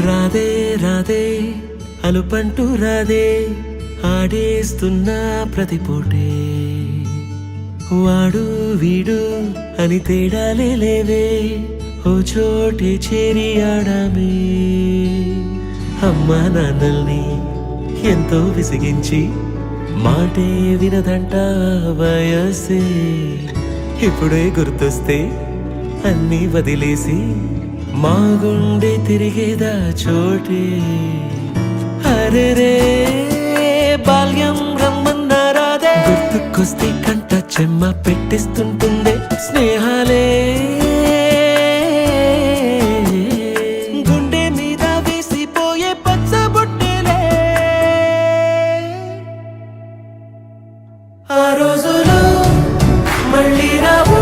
రాధే రాధే అలుపంటూ రాధే ఆడేస్తున్నా ప్రతి పూటే వాడు వీడు అని తేడాలే లేవే ఓ చోటే చేరి ఆడామే అమ్మా నాన్నల్ని ఎంతో విసిగించి మాటే వినదంట వయసే ఇప్పుడే గుర్తొస్తే అన్నీ వదిలేసి మా గుండె తిరిగేదా చోటే అరే రే బాల్యం రమ్మన్నారాదే గుర్తుకొస్తే కంట చెమ్మ పెట్టిస్తుంటుందే స్నేహాలే గుండె మీద వేసిపోయే పచ్చబొట్టేలే ఆ రోజులు మళ్ళీ రావు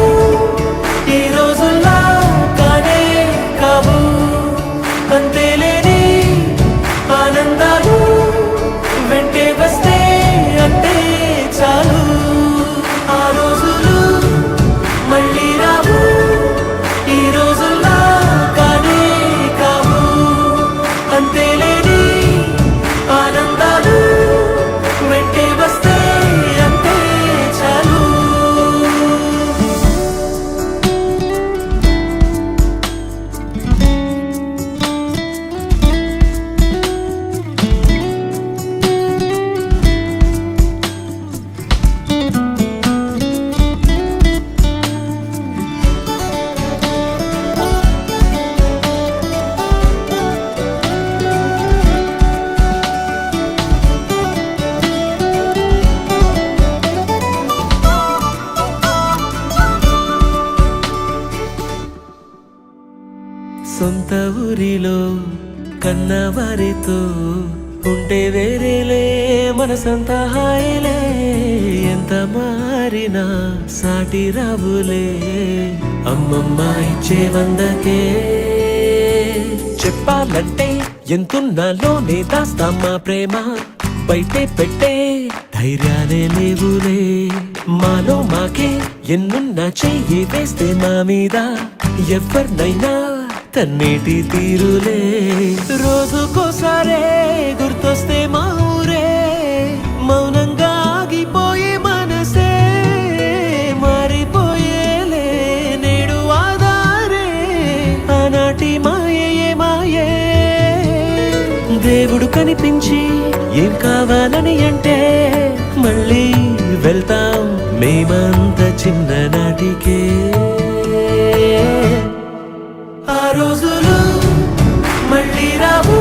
ఈ రోజుల్లో కానే కావు అంతేలేని ఆనందాలు వెంటే వస్తే అంటే చాలు ఆ రోజులు మళ్ళీ రావు ఈ రోజుల్లో కానే కావు అంతేలేని ఆనందాలు వెంటే వస్తే అంటే చాలు సొంత ఊరిలో కన్నవారితో ఉంటే వేరేలే మనసంతా హాయిలే ఎంత మారినా సాటి రావులే అమ్మమ్మ ఇచ్చే వందకే చెప్పాలంటే ఎంతున్నాలోనే దాస్తామా ప్రేమ బయటే పెట్టే ధైర్యాలే లేవులే మాలో మాకే ఎన్నున్నా చెయ్యి వేస్తే మా మీద ఎవరినైనా తన్నేటి తీరులే రోజుకోసారే గుర్తొస్తే మా ఊరే మౌనంగా ఆగిపోయే మనసే మారిపోయేలే నేడు ఆధారే ఆనాటి మాయే మాయే దేవుడు కనిపించి ఏం కావాలని అంటే మళ్ళీ వెళ్తాం మేమంత చిన్ననాటికే ఆ రోజులు మళ్ళీ రావు